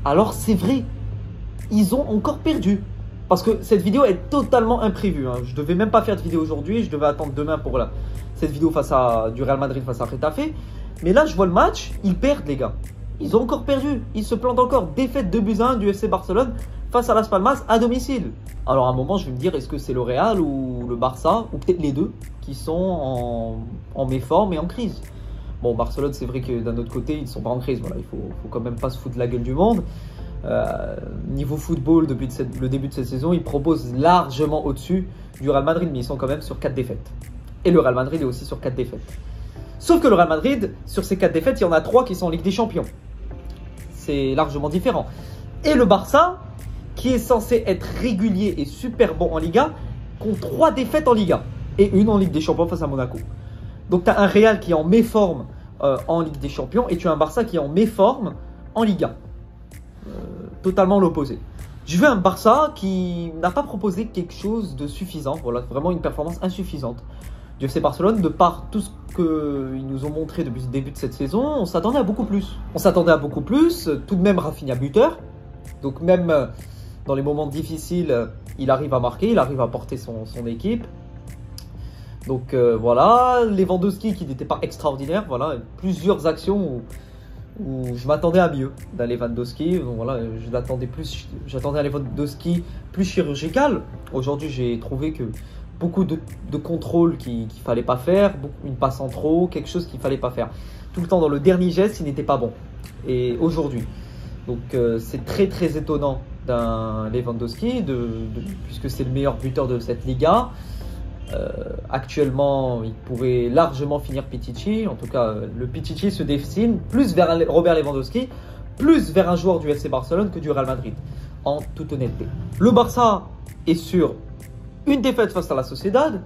Alors c'est vrai, ils ont encore perdu. Parce que cette vidéo est totalement imprévue. Hein. Je devais même pas faire de vidéo aujourd'hui. Je devais attendre demain pour cette vidéo du Real Madrid face à Getafe. Mais là, je vois le match. Ils perdent, les gars. Ils ont encore perdu. Ils se plantent encore. Défaite 2-1 du FC Barcelone face à Las Palmas à domicile. Alors à un moment, je vais me dire, est-ce que c'est le Real ou le Barça, ou peut-être les deux, qui sont en méforme et en crise. Bon, Barcelone, c'est vrai que d'un autre côté, ils ne sont pas en crise. Voilà, il faut quand même pas se foutre de la gueule du monde. Niveau football, depuis le début de cette saison, ils proposent largement au-dessus du Real Madrid, mais ils sont quand même sur 4 défaites. Et le Real Madrid est aussi sur 4 défaites. Sauf que le Real Madrid, sur ces 4 défaites, il y en a 3 qui sont en Ligue des Champions. C'est largement différent. Et le Barça, qui est censé être régulier et super bon en Liga, compte 3 défaites en Liga et une en Ligue des Champions face à Monaco. Donc tu as un Real qui est en méforme en Ligue des Champions et tu as un Barça qui est en méforme en Liga. Totalement l'opposé. Je veux un Barça qui n'a pas proposé quelque chose de suffisant. Voilà, vraiment une performance insuffisante du FC Barcelone. De par tout ce qu'ils nous ont montré depuis le début de cette saison, on s'attendait à beaucoup plus. On s'attendait à beaucoup plus. Tout de même, Rafinha buteur. Donc même dans les moments difficiles, il arrive à marquer, il arrive à porter son équipe. Donc voilà, Lewandowski qui n'était pas extraordinaire. Voilà, plusieurs actions où je m'attendais à mieux d'un Lewandowski. Donc voilà, j'attendais un Lewandowski plus chirurgical. Aujourd'hui, j'ai trouvé que beaucoup de contrôles qu'il fallait pas faire, une passe en trop, quelque chose qu'il fallait pas faire. Tout le temps dans le dernier geste, il n'était pas bon. Et aujourd'hui, donc c'est très très étonnant d'un Lewandowski, puisque c'est le meilleur buteur de cette Liga. Actuellement, il pourrait largement finir Pichichi. En tout cas, le Pichichi se dessine plus vers Robert Lewandowski, plus vers un joueur du FC Barcelone que du Real Madrid, en toute honnêteté. Le Barça est sur une défaite face à la Sociedad,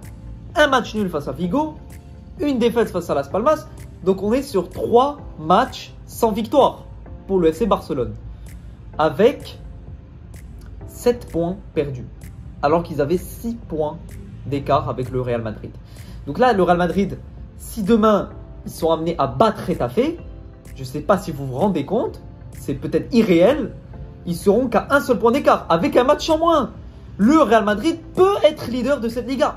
un match nul face à Vigo, une défaite face à Las Palmas. Donc on est sur 3 matchs sans victoire pour le FC Barcelone, avec 7 points perdus, alors qu'ils avaient 6 points d'écart avec le Real Madrid. Donc là, le Real Madrid, si demain ils sont amenés à battre Getafe, je ne sais pas si vous vous rendez compte, c'est peut-être irréel, ils seront qu'à un seul point d'écart, avec un match en moins. Le Real Madrid peut être leader de cette Liga.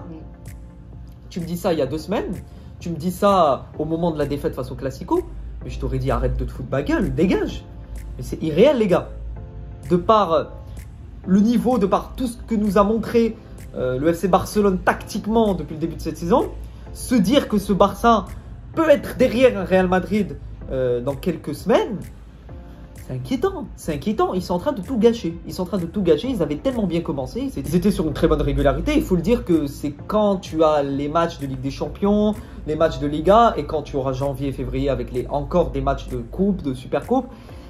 Tu me dis ça il y a 2 semaines, tu me dis ça au moment de la défaite face au Classico, mais je t'aurais dit arrête de te foutre ma gueule, dégage. Mais c'est irréel, les gars. De par le niveau, de par tout ce que nous a montré le FC Barcelone tactiquement depuis le début de cette saison, se dire que ce Barça peut être derrière un Real Madrid dans quelques semaines, c'est inquiétant. C'est inquiétant. Ils sont en train de tout gâcher. Ils avaient tellement bien commencé. Ils étaient sur une très bonne régularité. Il faut le dire que c'est quand tu as les matchs de Ligue des Champions, les matchs de Liga, et quand tu auras janvier et février avec encore des matchs de coupe, de super coupe.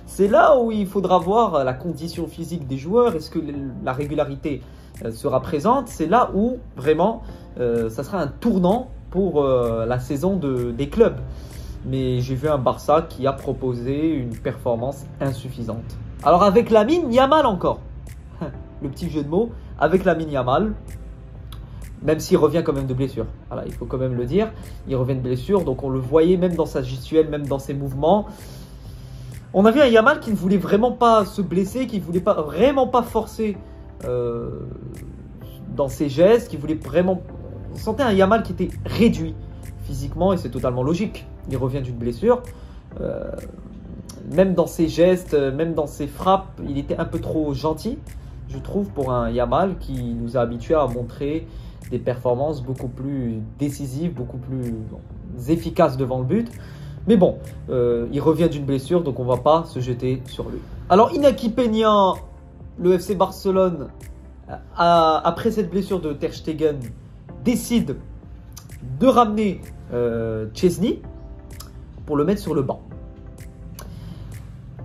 C'est là où il faudra voir la condition physique des joueurs. Est-ce que la régularité sera présente? C'est là où vraiment ça sera un tournant pour la saison des clubs. Mais j'ai vu un Barça qui a proposé une performance insuffisante. Alors avec Lamine Yamal encore, le petit jeu de mots, avec Lamine Yamal, même s'il revient quand même de blessure. Voilà, il faut quand même le dire, il revient de blessure, donc on le voyait même dans sa gestuelle, même dans ses mouvements. On avait un Yamal qui ne voulait vraiment pas se blesser, qui ne voulait vraiment pas forcer dans ses gestes, qui voulait vraiment... On sentait un Yamal qui était réduit physiquement et c'est totalement logique. Il revient d'une blessure. Même dans ses gestes, même dans ses frappes, il était un peu trop gentil, je trouve, pour un Yamal qui nous a habitués à montrer des performances beaucoup plus décisives, beaucoup plus efficaces devant le but. Mais bon, il revient d'une blessure, donc on ne va pas se jeter sur lui. Alors Iñaki Peña, le FC Barcelone, après cette blessure de Ter Stegen, décide de ramener Szczęsny pour le mettre sur le banc.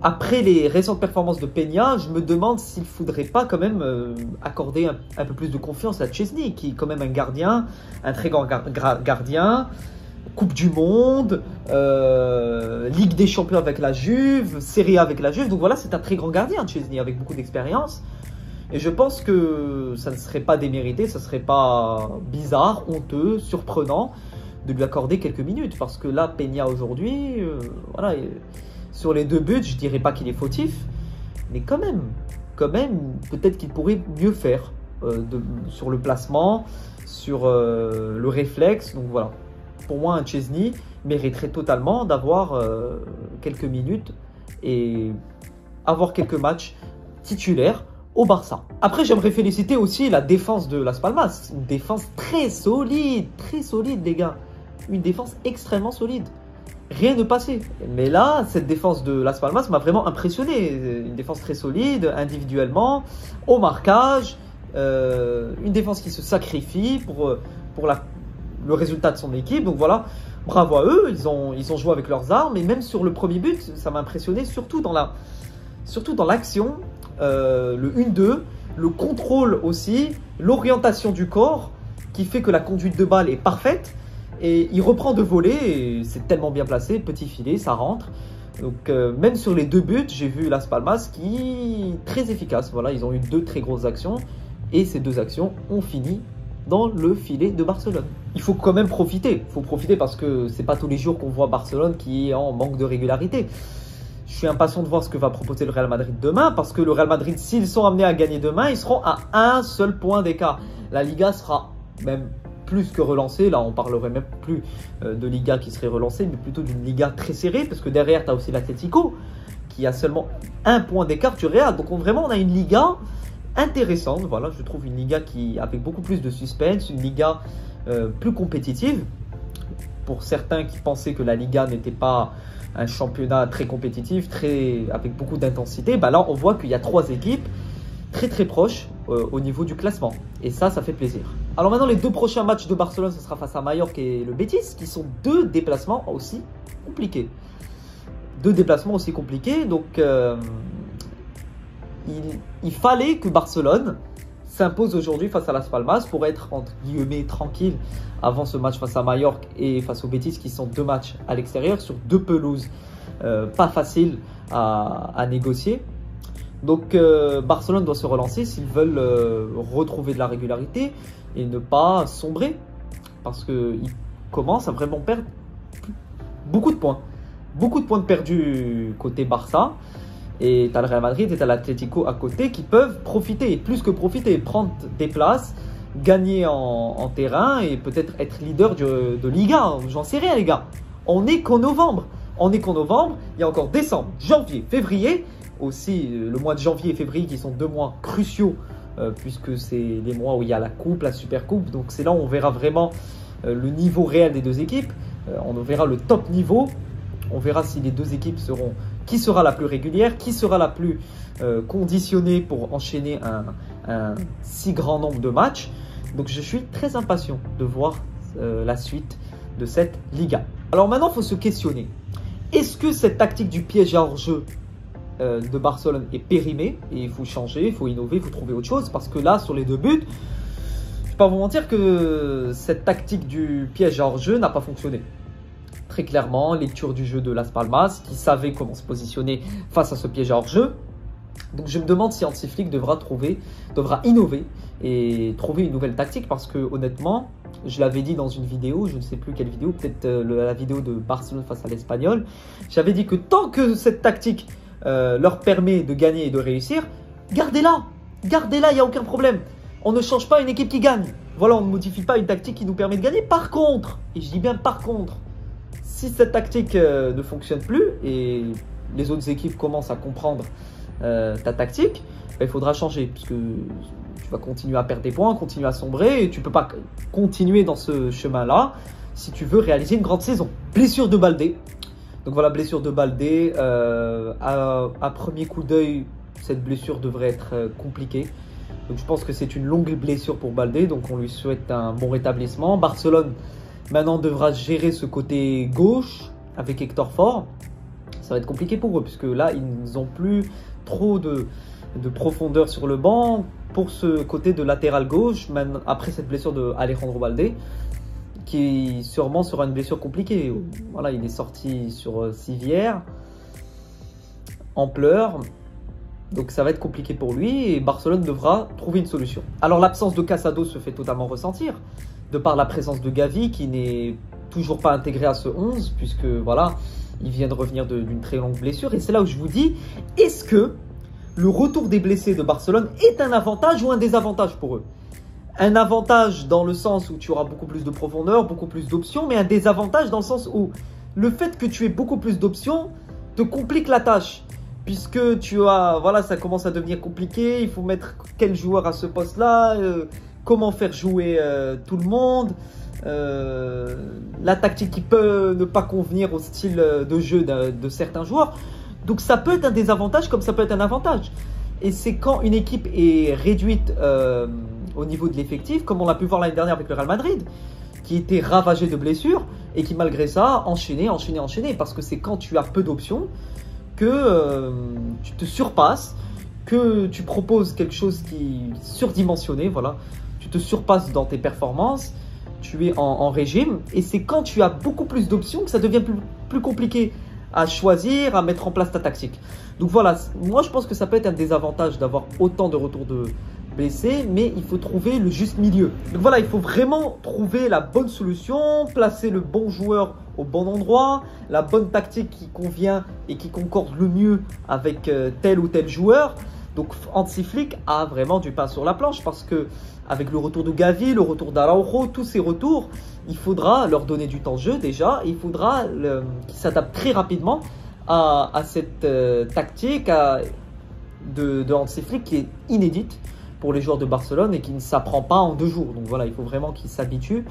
Après les récentes performances de Peña, je me demande s'il ne faudrait pas quand même accorder un peu plus de confiance à Szczęsny, qui est quand même un gardien, un très grand gardien, Coupe du Monde, Ligue des Champions avec la Juve, Serie A avec la Juve. Donc voilà, c'est un très grand gardien, Szczęsny, avec beaucoup d'expérience. Et je pense que ça ne serait pas démérité, ça ne serait pas bizarre, honteux, surprenant de lui accorder quelques minutes. Parce que là, Peña aujourd'hui, voilà, Sur les 2 buts, je dirais pas qu'il est fautif, mais quand même, peut-être qu'il pourrait mieux faire sur le placement, sur le réflexe. Donc voilà, pour moi, un Szczęsny mériterait totalement d'avoir quelques minutes et avoir quelques matchs titulaires au Barça. Après, j'aimerais féliciter aussi la défense de Las Palmas. Une défense très solide les gars. Une défense extrêmement solide. Rien ne passait. Mais là, cette défense de Las Palmas m'a vraiment impressionné. Une défense très solide, individuellement, au marquage. Une défense qui se sacrifie pour le résultat de son équipe. Donc voilà, bravo à eux. Ils ont joué avec leurs armes. Et même sur le premier but, ça m'a impressionné, surtout dans l'action. Le 1-2, le contrôle aussi, l'orientation du corps qui fait que la conduite de balle est parfaite et il reprend de voler et c'est tellement bien placé, petit filet, ça rentre. Donc même sur les 2 buts, j'ai vu Las Palmas qui est très efficace. Voilà, ils ont eu 2 très grosses actions et ces 2 actions ont fini dans le filet de Barcelone. Il faut quand même profiter, parce que c'est pas tous les jours qu'on voit Barcelone qui est en manque de régularité. Je suis impatient de voir ce que va proposer le Real Madrid demain, parce que le Real Madrid, s'ils sont amenés à gagner demain, ils seront à un seul point d'écart. La Liga sera même plus que relancée. Là, on parlerait même plus de Liga qui serait relancée, mais plutôt d'une Liga très serrée, parce que derrière, tu as aussi l'Atlético, qui a seulement un point d'écart du Real. Donc vraiment, on a une Liga intéressante. Voilà, je trouve une Liga avec beaucoup plus de suspense, une Liga plus compétitive. Pour certains qui pensaient que la Liga n'était pas un championnat très compétitif, avec beaucoup d'intensité, bah là on voit qu'il y a 3 équipes très proches au niveau du classement. Et ça fait plaisir. Alors maintenant, les 2 prochains matchs de Barcelone, ce sera face à Mallorca et le Betis, qui sont 2 déplacements aussi compliqués. 2 déplacements aussi compliqués, donc il fallait que Barcelone s'impose aujourd'hui face à Las Palmas pour être entre guillemets tranquille avant ce match face à Mallorca et face au Betis, qui sont 2 matchs à l'extérieur sur 2 pelouses pas faciles à négocier. Donc Barcelone doit se relancer s'ils veulent retrouver de la régularité et ne pas sombrer, parce qu'ils commencent à vraiment perdre beaucoup de points de perdus côté Barça. Et tu as le Real Madrid et tu as l'Atlético à côté qui peuvent profiter, et plus que profiter, prendre des places, gagner en terrain et peut-être être leader de Liga. J'en sais rien les gars. On n'est qu'en novembre. Il y a encore décembre, janvier, février. Aussi le mois de janvier et février qui sont 2 mois cruciaux puisque c'est les mois où il y a la coupe, la super coupe. Donc c'est là où on verra vraiment le niveau réel des 2 équipes. On verra le top niveau. On verra si les 2 équipes qui sera la plus régulière, qui sera la plus conditionnée pour enchaîner un si grand nombre de matchs. Donc je suis très impatient de voir la suite de cette Liga. Alors maintenant, il faut se questionner. Est-ce que cette tactique du piège à hors-jeu de Barcelone est périmée et il faut changer, il faut innover, il faut trouver autre chose? Parce que là, sur les 2 buts, je ne vais pas vous mentir que cette tactique du piège à hors-jeu n'a pas fonctionné. Très clairement, lecture du jeu de Las Palmas, qui savait comment se positionner face à ce piège à hors-jeu. Donc je me demande si Hansi Flick devra innover et trouver une nouvelle tactique, parce que honnêtement, je l'avais dit dans une vidéo, je ne sais plus quelle vidéo, peut-être la vidéo de Barcelone face à l'Espagnol. J'avais dit que tant que cette tactique leur permet de gagner et de réussir, gardez-la, il n'y a aucun problème. On ne change pas une équipe qui gagne. Voilà, on ne modifie pas une tactique qui nous permet de gagner. Par contre, et je dis bien par contre, si cette tactique ne fonctionne plus et les autres équipes commencent à comprendre ta tactique, il faudra changer, puisque tu vas continuer à perdre des points, continuer à sombrer, et tu ne peux pas continuer dans ce chemin-là si tu veux réaliser une grande saison. Blessure de Baldé. Donc voilà, blessure de Baldé. À premier coup d'œil, cette blessure devrait être compliquée. Donc je pense que c'est une longue blessure pour Baldé, donc on lui souhaite un bon rétablissement. Barcelone maintenant devra gérer ce côté gauche avec Hector Fort. Ça va être compliqué pour eux, puisque là, ils n'ont plus trop de profondeur sur le banc pour ce côté de latéral gauche, même après cette blessure de Alejandro Baldé, qui sûrement sera une blessure compliquée. Voilà, il est sorti sur civière, en pleurs. Donc ça va être compliqué pour lui et Barcelone devra trouver une solution. Alors l'absence de Casado se fait totalement ressentir, de par la présence de Gavi qui n'est toujours pas intégré à ce 11, puisque voilà, Il vient de revenir d'une très longue blessure. Et c'est là où je vous dis, est-ce que le retour des blessés de Barcelone est un avantage ou un désavantage pour eux? Un avantage dans le sens où tu auras beaucoup plus de profondeur, beaucoup plus d'options, mais un désavantage dans le sens où le fait que tu aies beaucoup plus d'options te complique la tâche. Puisque tu as, voilà, ça commence à devenir compliqué, il faut mettre quel joueur à ce poste-là, comment faire jouer tout le monde, la tactique qui peut ne pas convenir au style de jeu de certains joueurs. Donc ça peut être un désavantage comme ça peut être un avantage. Et c'est quand une équipe est réduite au niveau de l'effectif, comme on l'a pu voir l'année dernière avec le Real Madrid, qui était ravagé de blessures et qui malgré ça enchaînait. Parce que c'est quand tu as peu d'options que tu te surpasses, que tu proposes quelque chose qui est surdimensionné, voilà. Tu te surpasses dans tes performances, tu es en régime, et c'est quand tu as beaucoup plus d'options que ça devient plus compliqué à choisir, à mettre en place ta tactique. Donc voilà, moi je pense que ça peut être un désavantage d'avoir autant de retours de blessés, mais il faut trouver le juste milieu. Donc voilà, il faut vraiment trouver la bonne solution, placer le bon joueur au bon endroit, la bonne tactique qui convient et qui concorde le mieux avec tel ou tel joueur. Donc Hansi Flick a vraiment du pain sur la planche parce que avec le retour de Gavi, le retour d'Araujo, tous ces retours, il faudra leur donner du temps de jeu déjà. Il faudra qu'ils s'adaptent très rapidement à cette tactique de Hansi Flick qui est inédite pour les joueurs de Barcelone et qui ne s'apprend pas en 2 jours. Donc voilà, il faut vraiment qu'ils s'habituent.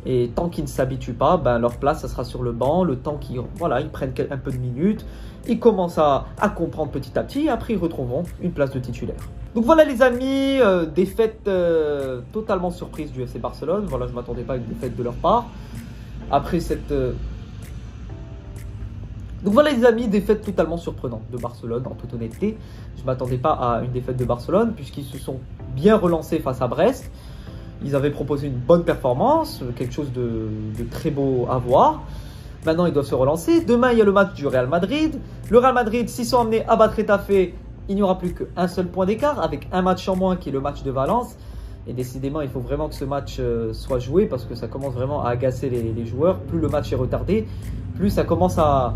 Et tant qu'ils ne s'habituent pas, ben leur place, ça sera sur le banc. Le temps qu'ils ils prennent un peu de minutes, ils commencent à comprendre petit à petit. Et après, ils retrouveront une place de titulaire. Donc voilà les amis, défaite totalement surprise du FC Barcelone. Voilà, je ne m'attendais pas à une défaite de leur part. Après cette... Donc voilà les amis, défaite totalement surprenante de Barcelone, en toute honnêteté. Je ne m'attendais pas à une défaite de Barcelone, puisqu'ils se sont bien relancés face à Brest. Ils avaient proposé une bonne performance, quelque chose de très beau à voir. Maintenant, ils doivent se relancer. Demain, il y a le match du Real Madrid. Le Real Madrid, s'ils sont amenés à battre Getafe, il n'y aura plus qu'un seul point d'écart, avec un match en moins qui est le match de Valence. Et décidément, il faut vraiment que ce match soit joué, parce que ça commence vraiment à agacer les joueurs. Plus le match est retardé, plus ça commence à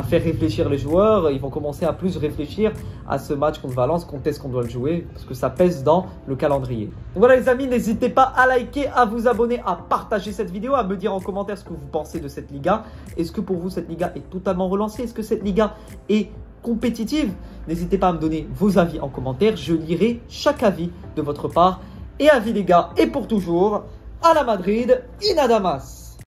faire réfléchir les joueurs. Ils vont commencer à plus réfléchir à ce match contre Valence, quand est-ce qu'on doit le jouer, parce que ça pèse dans le calendrier. Donc voilà les amis, n'hésitez pas à liker, à vous abonner, à partager cette vidéo, à me dire en commentaire ce que vous pensez de cette Liga. Est-ce que pour vous cette Liga est totalement relancée? Est-ce que cette Liga est compétitive? N'hésitez pas à me donner vos avis en commentaire, je lirai chaque avis de votre part. Et avis les gars, et pour toujours, à la Madrid, in Adamas.